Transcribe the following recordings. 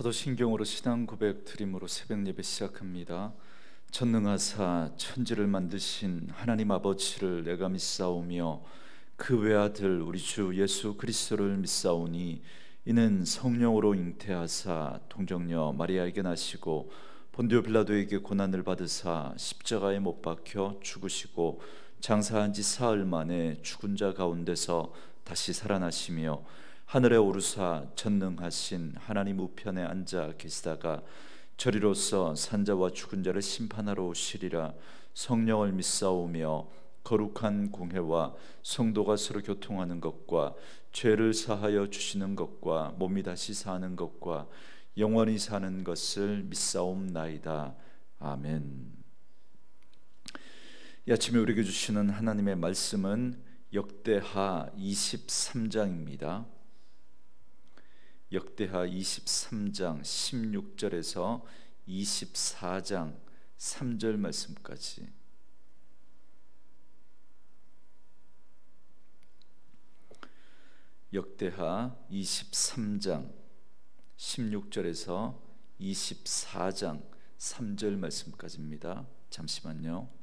사도신경으로 신앙 고백 드림으로 새벽 예배 시작합니다. 전능하사 천지를 만드신 하나님 아버지를 내가 믿사오며 그 외아들 우리 주 예수 그리스도를 믿사오니 이는 성령으로 잉태하사 동정녀 마리아에게 나시고 본디오 빌라도에게 고난을 받으사 십자가에 못 박혀 죽으시고 장사한 지 사흘 만에 죽은 자 가운데서 다시 살아나시며 하늘에 오르사 전능하신 하나님 우편에 앉아 계시다가 저리로서 산자와 죽은 자를 심판하러 오시리라. 성령을 믿사오며 거룩한 공회와 성도가 서로 교통하는 것과 죄를 사하여 주시는 것과 몸이 다시 사는 것과 영원히 사는 것을 믿사옵나이다. 아멘. 이 아침에 우리에게 주시는 하나님의 말씀은 역대하 23장입니다. 역대하 23장 16절에서 24장 3절 말씀까지. 역대하 23장 16절에서 24장 3절 말씀까지입니다. 잠시만요.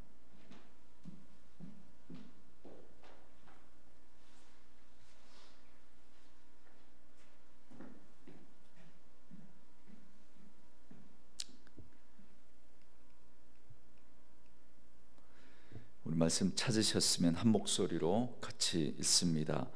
우리 말씀 찾으셨으면 한 목소리로 같이 읽습니다.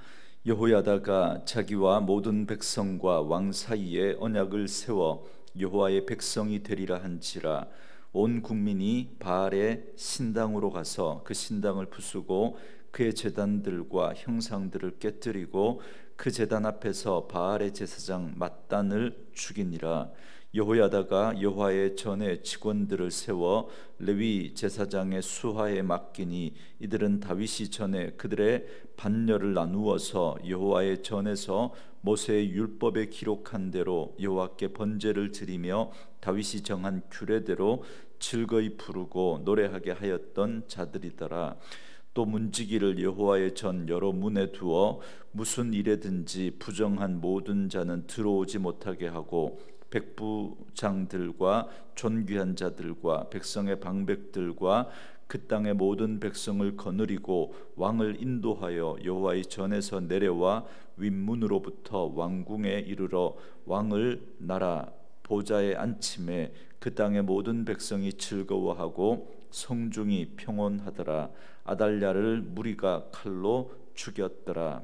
여호야다가 자기와 모든 백성과 왕 사이에 언약을 세워 여호와의 백성이 되리라 한지라. 온 국민이 바알의 신당으로 가서 그 신당을 부수고 그의 제단들과 형상들을 깨뜨리고 그 제단 앞에서 바알의 제사장 맏단을 죽이니라. 여호야다가 여호와의 전에 직원들을 세워 레위 제사장의 수하에 맡기니 이들은 다윗이 전에 그들의 반열을 나누어서 여호와의 전에서 모세의 율법에 기록한 대로 여호와께 번제를 드리며 다윗이 정한 규례대로 즐거이 부르고 노래하게 하였던 자들이더라. 또 문지기를 여호와의 전 여러 문에 두어 무슨 일에든지 부정한 모든 자는 들어오지 못하게 하고 백부장들과 존귀한 자들과 백성의 방백들과 그 땅의 모든 백성을 거느리고 왕을 인도하여 여호와의 전에서 내려와 윗문으로부터 왕궁에 이르러 왕을 나라 보좌에 앉힘에 그 땅의 모든 백성이 즐거워하고 성중이 평온하더라. 아달랴를 무리가 칼로 죽였더라.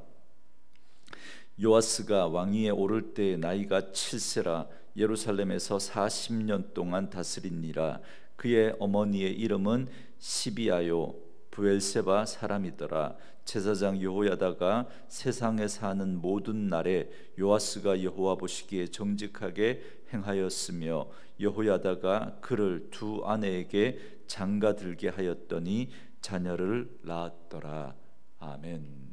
요아스가 왕위에 오를 때 나이가 7세라. 예루살렘에서 40년 동안 다스리니라. 그의 어머니의 이름은 시비아요 브엘세바 사람이더라. 제사장 여호야다가 세상에 사는 모든 날에 요아스가 여호와 보시기에 정직하게 행하였으며 여호야다가 그를 두 아내에게 장가들게 하였더니 자녀를 낳았더라. 아멘.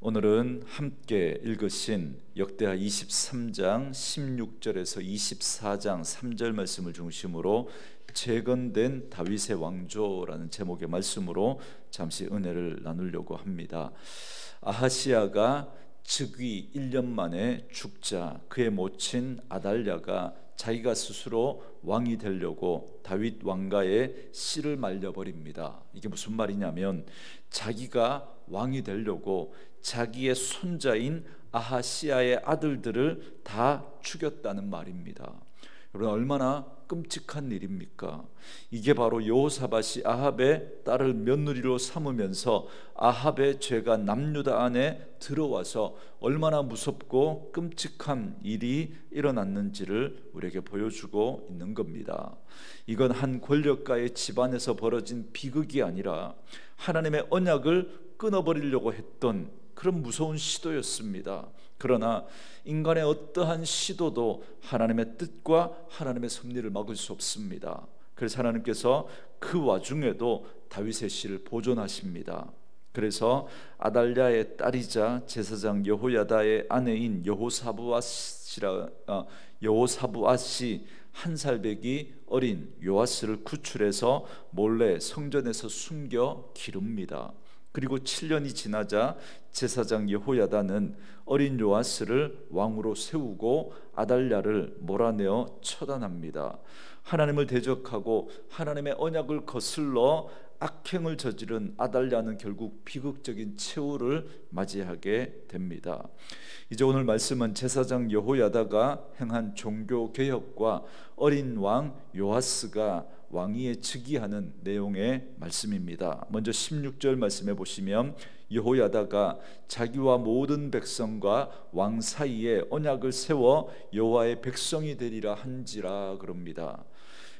오늘은 함께 읽으신 역대하 23장 16절에서 24장 3절 말씀을 중심으로 재건된 다윗의 왕조라는 제목의 말씀으로 잠시 은혜를 나누려고 합니다. 아하시야가 즉위 1년 만에 죽자 그의 모친 아달랴가 자기가 스스로 왕이 되려고 다윗 왕가의 씨를 말려버립니다. 이게 무슨 말이냐면 자기가 왕이 되려고 자기의 손자인 아하시야의 아들들을 다 죽였다는 말입니다. 여러분, 얼마나 끔찍한 일입니까? 이게 바로 여호사밧이 아합의 딸을 며느리로 삼으면서 아합의 죄가 남유다 안에 들어와서 얼마나 무섭고 끔찍한 일이 일어났는지를 우리에게 보여주고 있는 겁니다. 이건 한 권력가의 집안에서 벌어진 비극이 아니라 하나님의 언약을 끊어버리려고 했던 그런 무서운 시도였습니다. 그러나 인간의 어떠한 시도도 하나님의 뜻과 하나님의 섭리를 막을 수 없습니다. 그래서 하나님께서 그 와중에도 다윗의 씨를 보존하십니다. 그래서 아달랴의 딸이자 제사장 여호야다의 아내인 여호사부앗이 한 살배기 어린 요아스를 구출해서 몰래 성전에서 숨겨 기릅니다. 그리고 7년이 지나자 제사장 여호야다는 어린 요아스를 왕으로 세우고 아달랴를 몰아내어 처단합니다. 하나님을 대적하고 하나님의 언약을 거슬러 악행을 저지른 아달랴는 결국 비극적인 최후를 맞이하게 됩니다. 이제 오늘 말씀은 제사장 여호야다가 행한 종교 개혁과 어린 왕 요아스가 왕위에 즉위하는 내용의 말씀입니다. 먼저 16절 말씀해 보시면 여호야다가 자기와 모든 백성과 왕 사이에 언약을 세워 여호와의 백성이 되리라 한지라 그럽니다.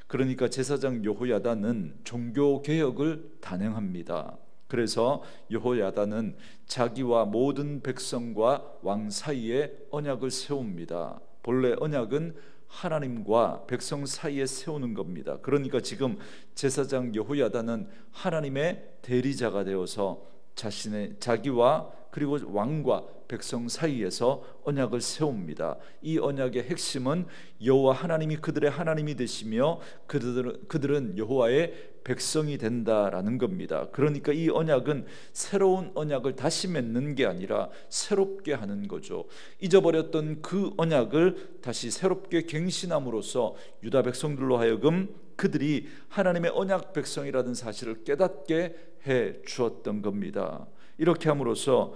그러니까 제사장 여호야다는 종교 개혁을 단행합니다. 그래서 여호야다는 자기와 모든 백성과 왕 사이에 언약을 세웁니다. 본래 언약은 하나님과 백성 사이에 세우는 겁니다. 그러니까 지금 제사장 여호야다는 하나님의 대리자가 되어서 자기와 그리고 왕과 백성 사이에서 언약을 세웁니다. 이 언약의 핵심은 여호와 하나님이 그들의 하나님이 되시며 그들은 여호와의 백성이 된다라는 겁니다. 그러니까 이 언약은 새로운 언약을 다시 맺는 게 아니라 새롭게 하는 거죠. 잊어버렸던 그 언약을 다시 새롭게 갱신함으로써 유다 백성들로 하여금 그들이 하나님의 언약 백성이라는 사실을 깨닫게 해 주었던 겁니다. 이렇게 함으로써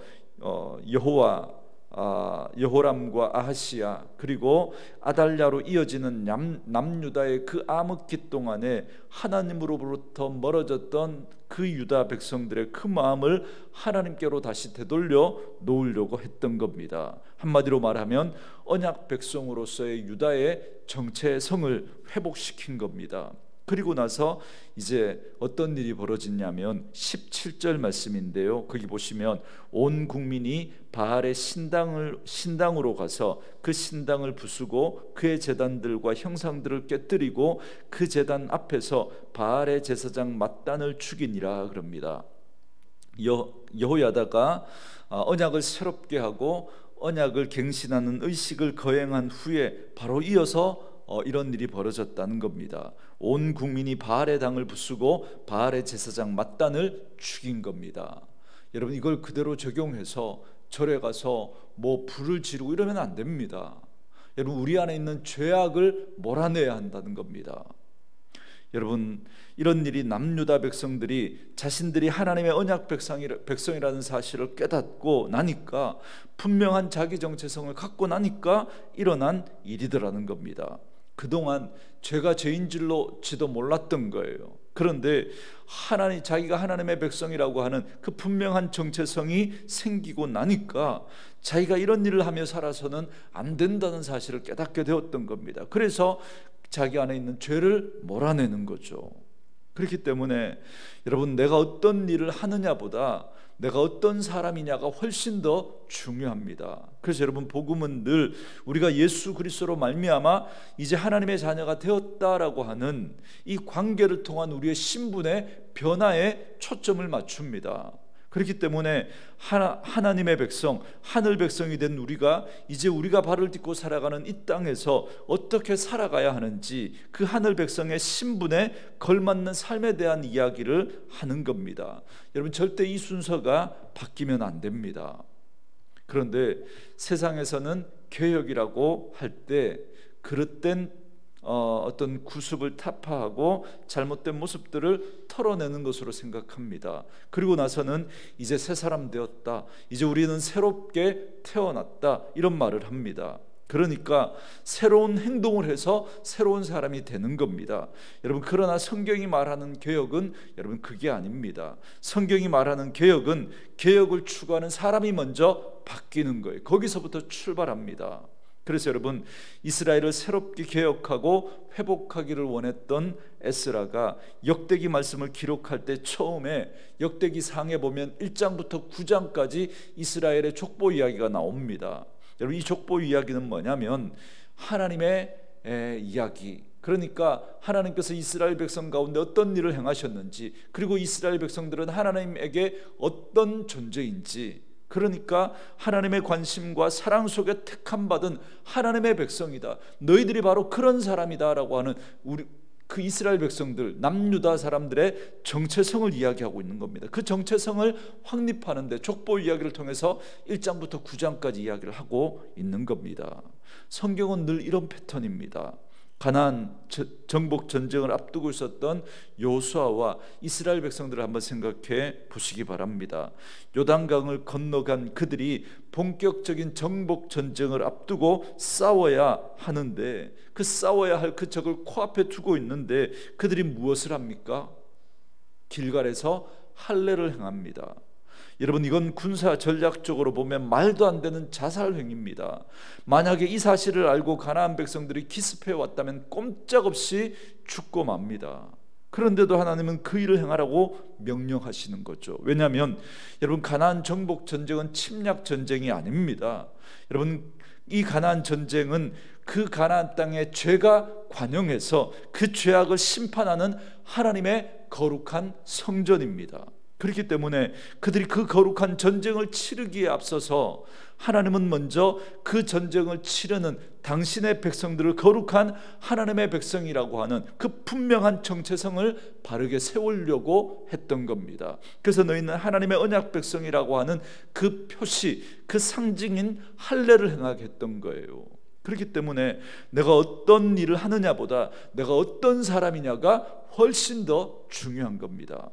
여호람과 아하시야 그리고 아달랴로 이어지는 남유다의 그 암흑기 동안에 하나님으로부터 멀어졌던 그 유다 백성들의 그 마음을 하나님께로 다시 되돌려 놓으려고 했던 겁니다. 한마디로 말하면 언약 백성으로서의 유다의 정체성을 회복시킨 겁니다. 그리고 나서 이제 어떤 일이 벌어졌냐면 17절 말씀인데요. 거기 보시면 온 국민이 바알의 신당으로 가서 그 신당을 부수고 그의 제단들과 형상들을 깨뜨리고 그 제단 앞에서 바알의 제사장 맏단을 죽이니라 그럽니다. 여호야다가 언약을 새롭게 하고 언약을 갱신하는 의식을 거행한 후에 바로 이어서 이런 일이 벌어졌다는 겁니다. 온 국민이 바알의 당을 부수고 바알의 제사장 맏단을 죽인 겁니다. 여러분 이걸 그대로 적용해서 절에 가서 뭐 불을 지르고 이러면 안 됩니다. 여러분 우리 안에 있는 죄악을 몰아내야 한다는 겁니다. 여러분 이런 일이 남유다 백성들이 자신들이 하나님의 언약 백성이라는 사실을 깨닫고 나니까, 분명한 자기 정체성을 갖고 나니까 일어난 일이더라는 겁니다. 그동안 죄가 죄인 줄로지도 몰랐던 거예요. 그런데 자기가 하나님의 백성이라고 하는 그 분명한 정체성이 생기고 나니까 자기가 이런 일을 하며 살아서는 안 된다는 사실을 깨닫게 되었던 겁니다. 그래서 자기 안에 있는 죄를 몰아내는 거죠. 그렇기 때문에 여러분, 내가 어떤 일을 하느냐보다 내가 어떤 사람이냐가 훨씬 더 중요합니다. 그래서 여러분, 복음은 늘 우리가 예수 그리스도로 말미암아 이제 하나님의 자녀가 되었다라고 하는 이 관계를 통한 우리의 신분의 변화에 초점을 맞춥니다. 그렇기 때문에 하나님의 백성, 하늘 백성이 된 우리가 이제 우리가 발을 딛고 살아가는 이 땅에서 어떻게 살아가야 하는지, 그 하늘 백성의 신분에 걸맞는 삶에 대한 이야기를 하는 겁니다. 여러분, 절대 이 순서가 바뀌면 안 됩니다. 그런데 세상에서는 개혁이라고 할 때 그릇된 어떤 구습을 타파하고 잘못된 모습들을 털어내는 것으로 생각합니다. 그리고 나서는 이제 새 사람 되었다, 이제 우리는 새롭게 태어났다, 이런 말을 합니다. 그러니까 새로운 행동을 해서 새로운 사람이 되는 겁니다. 여러분, 그러나 성경이 말하는 개혁은 여러분 그게 아닙니다. 성경이 말하는 개혁은 개혁을 추구하는 사람이 먼저 바뀌는 거예요. 거기서부터 출발합니다. 그래서 여러분, 이스라엘을 새롭게 개혁하고 회복하기를 원했던 에스라가 역대기 말씀을 기록할 때 처음에 역대기 상에 보면 1장부터 9장까지 이스라엘의 족보 이야기가 나옵니다. 여러분, 이 족보 이야기는 뭐냐면 하나님의 이야기, 그러니까 하나님께서 이스라엘 백성 가운데 어떤 일을 행하셨는지, 그리고 이스라엘 백성들은 하나님에게 어떤 존재인지, 그러니까 하나님의 관심과 사랑 속에 택함받은 하나님의 백성이다, 너희들이 바로 그런 사람이다 라고 하는 그 이스라엘 백성들, 남유다 사람들의 정체성을 이야기하고 있는 겁니다. 그 정체성을 확립하는데 족보 이야기를 통해서 1장부터 9장까지 이야기를 하고 있는 겁니다. 성경은 늘 이런 패턴입니다. 가나안 정복 전쟁을 앞두고 있었던 여호수아와 이스라엘 백성들을 한번 생각해 보시기 바랍니다. 요단강을 건너간 그들이 본격적인 정복 전쟁을 앞두고 싸워야 하는데, 그 싸워야 할 그 적을 코앞에 두고 있는데 그들이 무엇을 합니까? 길갈에서 할례를 행합니다. 여러분, 이건 군사 전략적으로 보면 말도 안 되는 자살 행위입니다. 만약에 이 사실을 알고 가나안 백성들이 기습해 왔다면 꼼짝없이 죽고 맙니다. 그런데도 하나님은 그 일을 행하라고 명령하시는 거죠. 왜냐하면 여러분, 가나안 정복 전쟁은 침략 전쟁이 아닙니다. 여러분, 이 가나안 전쟁은 그 가나안 땅에 죄가 관영해서 그 죄악을 심판하는 하나님의 거룩한 성전입니다. 그렇기 때문에 그들이 그 거룩한 전쟁을 치르기에 앞서서 하나님은 먼저 그 전쟁을 치르는 당신의 백성들을 거룩한 하나님의 백성이라고 하는 그 분명한 정체성을 바르게 세우려고 했던 겁니다. 그래서 너희는 하나님의 언약 백성이라고 하는 그 표시, 그 상징인 할례를 행하게 했던 거예요. 그렇기 때문에 내가 어떤 일을 하느냐보다 내가 어떤 사람이냐가 훨씬 더 중요한 겁니다.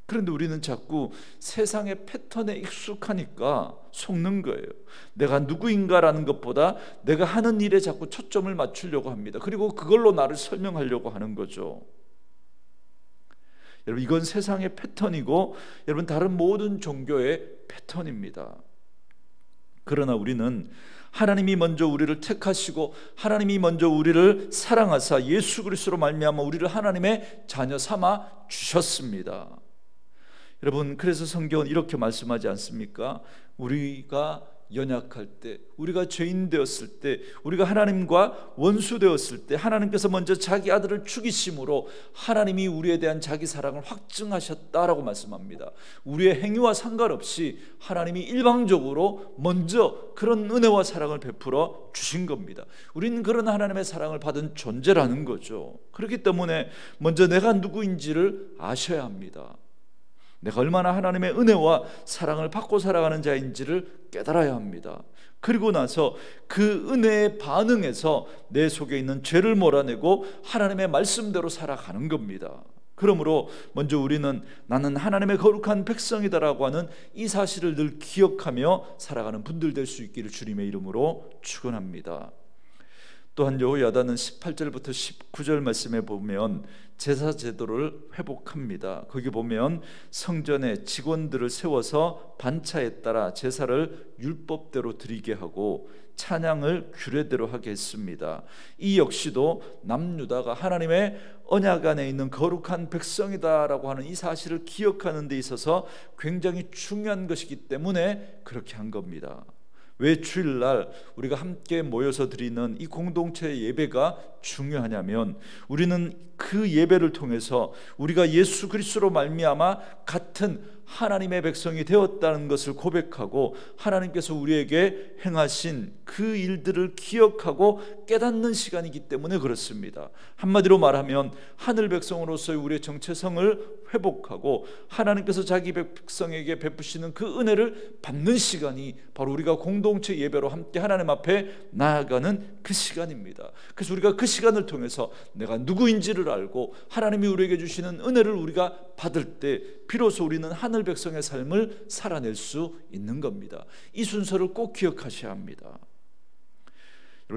그런데 우리는 자꾸 세상의 패턴에 익숙하니까 속는 거예요. 내가 누구인가라는 것보다 내가 하는 일에 자꾸 초점을 맞추려고 합니다. 그리고 그걸로 나를 설명하려고 하는 거죠. 여러분, 이건 세상의 패턴이고 여러분, 다른 모든 종교의 패턴입니다. 그러나 우리는 하나님이 먼저 우리를 택하시고 하나님이 먼저 우리를 사랑하사 예수 그리스도로 말미암아 우리를 하나님의 자녀 삼아 주셨습니다. 여러분, 그래서 성경은 이렇게 말씀하지 않습니까? 우리가 연약할 때, 우리가 죄인 되었을 때, 우리가 하나님과 원수 되었을 때 하나님께서 먼저 자기 아들을 죽이심으로 하나님이 우리에 대한 자기 사랑을 확증하셨다라고 말씀합니다. 우리의 행위와 상관없이 하나님이 일방적으로 먼저 그런 은혜와 사랑을 베풀어 주신 겁니다. 우리는 그런 하나님의 사랑을 받은 존재라는 거죠. 그렇기 때문에 먼저 내가 누구인지를 아셔야 합니다. 내가 얼마나 하나님의 은혜와 사랑을 받고 살아가는 자인지를 깨달아야 합니다. 그리고 나서 그 은혜에 반응해서 내 속에 있는 죄를 몰아내고 하나님의 말씀대로 살아가는 겁니다. 그러므로 먼저 우리는 나는 하나님의 거룩한 백성이다라고 하는 이 사실을 늘 기억하며 살아가는 분들 될 수 있기를 주님의 이름으로 축원합니다. 또한 여호야다는 18절부터 19절 말씀에 보면 제사 제도를 회복합니다. 거기 보면 성전에 직원들을 세워서 반차에 따라 제사를 율법대로 드리게 하고 찬양을 규례대로 하게 했습니다. 이 역시도 남유다가 하나님의 언약 안에 있는 거룩한 백성이다라고 하는 이 사실을 기억하는 데 있어서 굉장히 중요한 것이기 때문에 그렇게 한 겁니다. 왜 주일날 우리가 함께 모여서 드리는 이 공동체 예배가 중요하냐면 우리는 그 예배를 통해서 우리가 예수 그리스도로 말미암아 같은 하나님의 백성이 되었다는 것을 고백하고 하나님께서 우리에게 행하신 그 일들을 기억하고 깨닫는 시간이기 때문에 그렇습니다. 한마디로 말하면 하늘 백성으로서의 우리의 정체성을 회복하고 하나님께서 자기 백성에게 베푸시는 그 은혜를 받는 시간이 바로 우리가 공동체 예배로 함께 하나님 앞에 나아가는 그 시간입니다. 그래서 우리가 그 시간을 통해서 내가 누구인지를 알고 하나님이 우리에게 주시는 은혜를 우리가 받을 때 비로소 우리는 하늘 백성의 삶을 살아낼 수 있는 겁니다. 이 순서를 꼭 기억하셔야 합니다.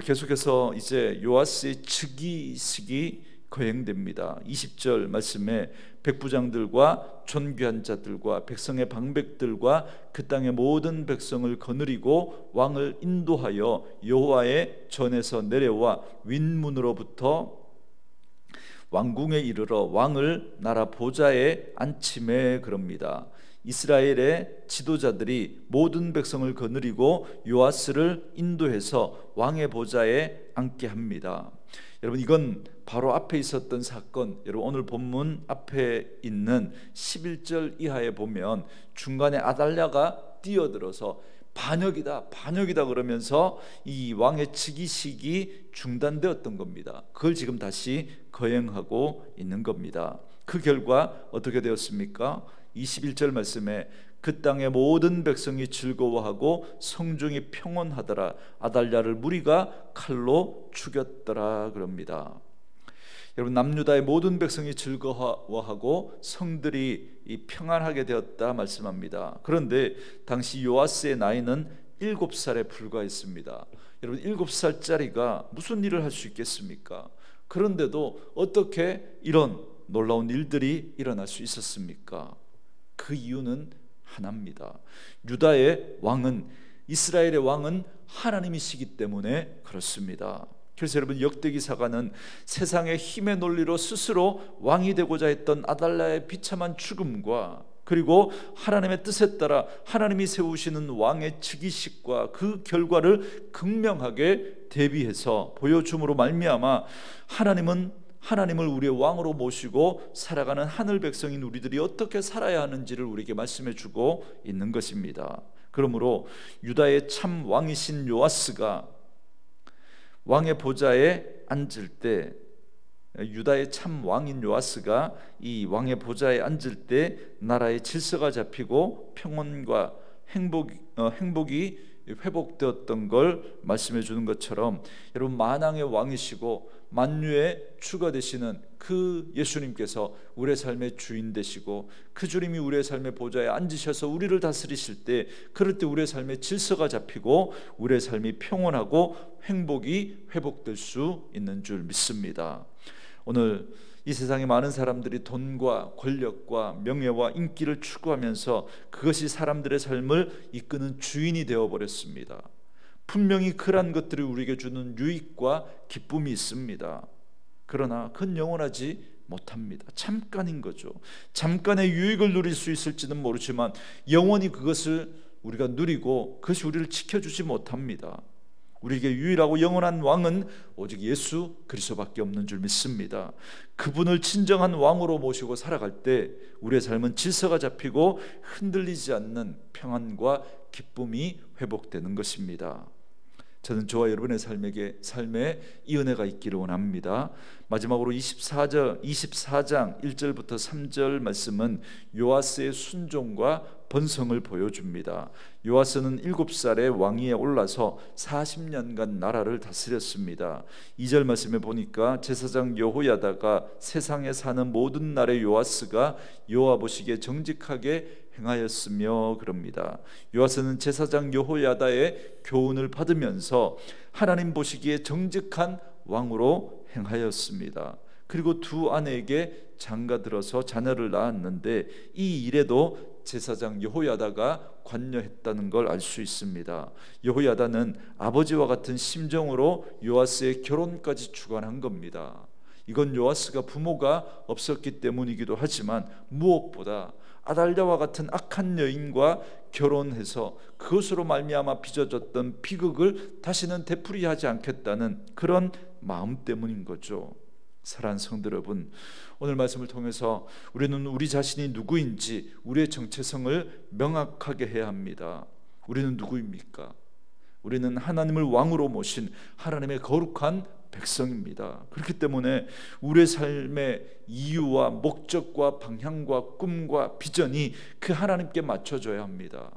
계속해서 이제 요아스의 즉위식이 거행됩니다. 20절 말씀에 백부장들과 존귀한 자들과 백성의 방백들과 그 땅의 모든 백성을 거느리고 왕을 인도하여 여호와의 전에서 내려와 윗문으로부터 왕궁에 이르러 왕을 나라 보좌에 앉히매 그럽니다. 이스라엘의 지도자들이 모든 백성을 거느리고 요아스를 인도해서 왕의 보좌에 앉게 합니다. 여러분, 이건 바로 앞에 있었던 사건, 여러분 오늘 본문 앞에 있는 11절 이하에 보면 중간에 아달랴가 뛰어들어서 반역이다 그러면서 이 왕의 즉위식이 중단되었던 겁니다. 그걸 지금 다시 거행하고 있는 겁니다. 그 결과 어떻게 되었습니까? 21절 말씀에 그 땅의 모든 백성이 즐거워하고 성중이 평온하더라. 아달랴를 무리가 칼로 죽였더라 그럽니다. 여러분, 남유다의 모든 백성이 즐거워하고 성들이 평안하게 되었다 말씀합니다. 그런데 당시 요아스의 나이는 7살에 불과했습니다. 여러분, 7살짜리가 무슨 일을 할 수 있겠습니까? 그런데도 어떻게 이런 놀라운 일들이 일어날 수 있었습니까? 그 이유는 하나입니다. 유다의 왕은, 이스라엘의 왕은 하나님이시기 때문에 그렇습니다. 그래서 여러분, 역대기사가는 세상의 힘의 논리로 스스로 왕이 되고자 했던 아달랴의 비참한 죽음과 그리고 하나님의 뜻에 따라 하나님이 세우시는 왕의 즉위식과 그 결과를 극명하게 대비해서 보여줌으로 말미암아 하나님을 우리의 왕으로 모시고 살아가는 하늘 백성인 우리들이 어떻게 살아야 하는지를 우리에게 말씀해 주고 있는 것입니다. 그러므로 유다의 참 왕이신 요아스가 왕의 보좌에 앉을 때, 유다의 참 왕인 요아스가 이 왕의 보좌에 앉을 때 나라의 질서가 잡히고 평온과 행복이 회복되었던 걸 말씀해 주는 것처럼, 여러분, 만왕의 왕이시고 만유의 주가 되시는 그 예수님께서 우리의 삶의 주인 되시고 그 주님이 우리의 삶의 보좌에 앉으셔서 우리를 다스리실 때, 그럴 때 우리의 삶의 질서가 잡히고 우리의 삶이 평온하고 행복이 회복될 수 있는 줄 믿습니다. 오늘 이 세상에 많은 사람들이 돈과 권력과 명예와 인기를 추구하면서 그것이 사람들의 삶을 이끄는 주인이 되어버렸습니다. 분명히 그러한 것들이 우리에게 주는 유익과 기쁨이 있습니다. 그러나 그건 영원하지 못합니다. 잠깐인 거죠. 잠깐의 유익을 누릴 수 있을지는 모르지만 영원히 그것을 우리가 누리고 그것이 우리를 지켜주지 못합니다. 우리에게 유일하고 영원한 왕은 오직 예수 그리스도밖에 없는 줄 믿습니다. 그분을 진정한 왕으로 모시고 살아갈 때 우리의 삶은 질서가 잡히고 흔들리지 않는 평안과 기쁨이 회복되는 것입니다. 저는 저와 여러분의 삶에 이 은혜가 있기를 원합니다. 마지막으로 24장 1절부터 3절 말씀은 요아스의 순종과 번성을 보여줍니다. 요아스는 7살에 왕위에 올라서 40년간 나라를 다스렸습니다. 2절 말씀에 보니까 제사장 여호야다가 세상에 사는 모든 날에 요아스가 여호와 보시기에 정직하게 행하였으며 그럽니다. 요아스는 제사장 여호야다의 교훈을 받으면서 하나님 보시기에 정직한 왕으로 행하였습니다. 그리고 두 아내에게 장가들어서 자녀를 낳았는데 이 일에도 제사장 여호야다가 관여했다는 걸 알 수 있습니다. 여호야다는 아버지와 같은 심정으로 요아스의 결혼까지 주관한 겁니다. 이건 요아스가 부모가 없었기 때문이기도 하지만 무엇보다 아달랴와 같은 악한 여인과 결혼해서 그것으로 말미암아 빚어졌던 비극을 다시는 되풀이하지 않겠다는 그런 마음 때문인 거죠. 사랑하는 성도 여러분, 오늘 말씀을 통해서 우리는 우리 자신이 누구인지 우리의 정체성을 명확하게 해야 합니다. 우리는 누구입니까? 우리는 하나님을 왕으로 모신 하나님의 거룩한 백성입니다. 그렇기 때문에 우리의 삶의 이유와 목적과 방향과 꿈과 비전이 그 하나님께 맞춰져야 합니다.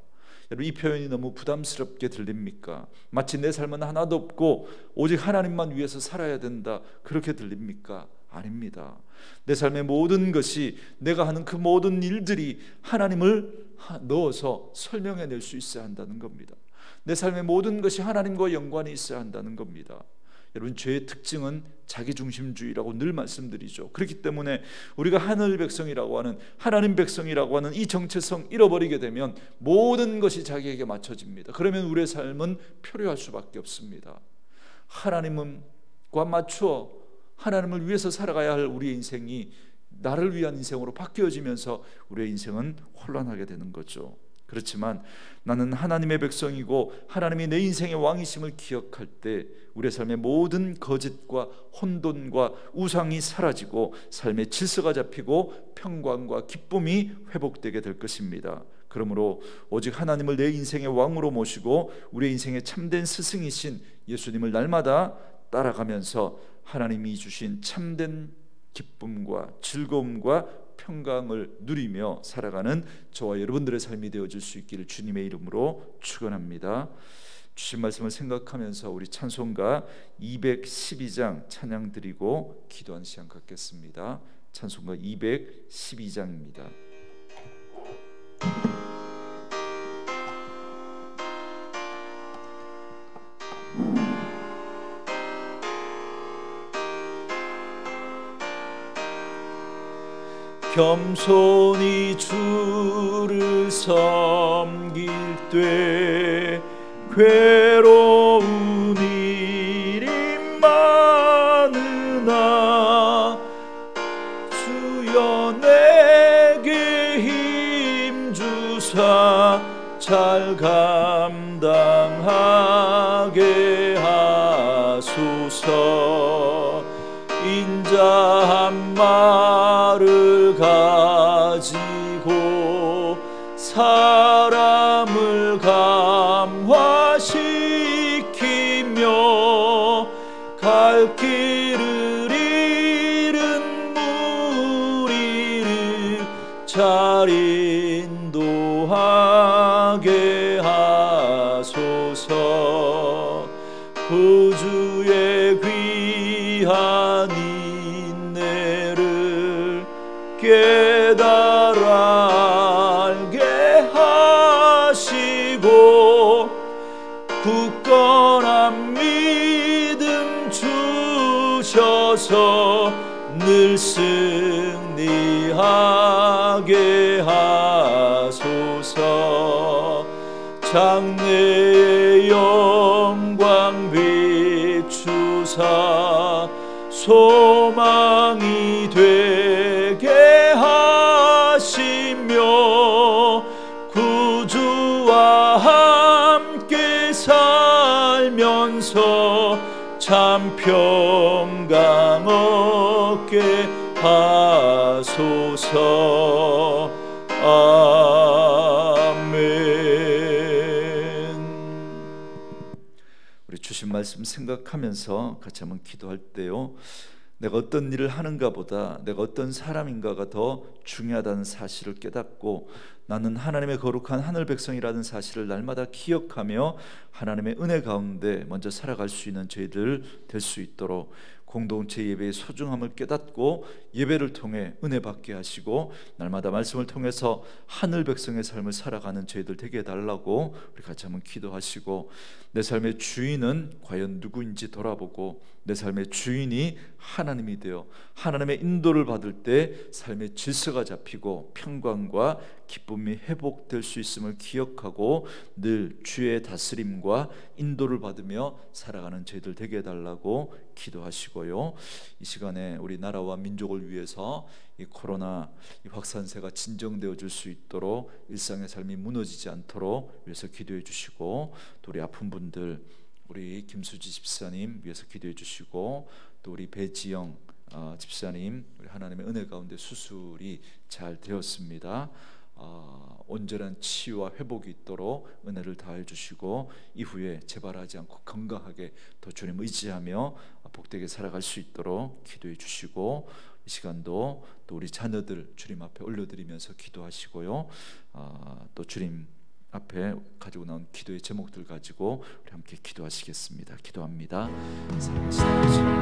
여러분, 이 표현이 너무 부담스럽게 들립니까? 마치 내 삶은 하나도 없고 오직 하나님만 위해서 살아야 된다, 그렇게 들립니까? 아닙니다. 내 삶의 모든 것이, 내가 하는 그 모든 일들이 하나님을 넣어서 설명해낼 수 있어야 한다는 겁니다. 내 삶의 모든 것이 하나님과 연관이 있어야 한다는 겁니다. 여러분, 죄의 특징은 자기중심주의라고 늘 말씀드리죠. 그렇기 때문에 우리가 하늘 백성이라고 하는, 하나님 백성이라고 하는 이 정체성 잃어버리게 되면 모든 것이 자기에게 맞춰집니다. 그러면 우리의 삶은 표류할 수밖에 없습니다. 하나님과 맞추어 하나님을 위해서 살아가야 할 우리의 인생이 나를 위한 인생으로 바뀌어지면서 우리의 인생은 혼란하게 되는 거죠. 그렇지만 나는 하나님의 백성이고 하나님이 내 인생의 왕이심을 기억할 때 우리의 삶의 모든 거짓과 혼돈과 우상이 사라지고 삶의 질서가 잡히고 평강과 기쁨이 회복되게 될 것입니다. 그러므로 오직 하나님을 내 인생의 왕으로 모시고 우리의 인생의 참된 스승이신 예수님을 날마다 따라가면서 하나님이 주신 참된 기쁨과 즐거움과 평강을 누리며 살아가는 저와 여러분들의 삶이 되어질 수 있기를 주님의 이름으로 축원합니다. 주신 말씀을 생각하면서 우리 찬송가 212장 찬양 드리고 기도하는 시간 갖겠습니다. 찬송가 212장입니다. 겸손히 주를 섬길 때 괴로운 일이 많으나 주여 내게 힘 주사 잘 감당하게 하소서. 인자 한 말을 가지고 사람을 감화시키며 갈 길을 잃은 무리를 잘 인도하게 하소서. 구주의 귀한 인내를 깨달아 알게 하시고 굳건한 믿음 주셔서 늘 승리하게 하소서. 장래의 영광 비추사 소망이 되게 하시며 구주와 함께 살면서 참 평강 얻게 하소서. 우리 주신 말씀 생각하면서 같이 한번 기도할 때요, 내가 어떤 일을 하는가 보다 내가 어떤 사람인가가 더 중요하다는 사실을 깨닫고 나는 하나님의 거룩한 하늘 백성이라는 사실을 날마다 기억하며 하나님의 은혜 가운데 먼저 살아갈 수 있는 저희들 될 수 있도록 공동체 예배의 소중함을 깨닫고 예배를 통해 은혜 받게 하시고 날마다 말씀을 통해서 하늘 백성의 삶을 살아가는 저희들 되게 해달라고 우리 같이 한번 기도하시고, 내 삶의 주인은 과연 누구인지 돌아보고 내 삶의 주인이 하나님이 되어 하나님의 인도를 받을 때 삶의 질서가 잡히고 평강과 기쁨이 회복될 수 있음을 기억하고 늘 주의 다스림과 인도를 받으며 살아가는 저희들 되게 해달라고 기도하시고요. 이 시간에 우리 나라와 민족을 위해서 이 코로나 이 확산세가 진정되어질 수 있도록 일상의 삶이 무너지지 않도록 위해서 기도해 주시고, 또 우리 아픈 분들 우리 김수지 집사님 위해서 기도해 주시고, 또 우리 배지영 집사님 우리 하나님의 은혜 가운데 수술이 잘 되었습니다. 온전한 치유와 회복이 있도록 은혜를 다해 주시고 이후에 재발하지 않고 건강하게 더 주님 의지하며 복되게 살아갈 수 있도록 기도해 주시고, 이 시간도 또 우리 자녀들 주님 앞에 올려드리면서 기도하시고요. 또 주님 앞에 가지고 나온 기도의 제목들 가지고 우리 함께 기도하시겠습니다. 기도합니다. 사랑하시는 주님,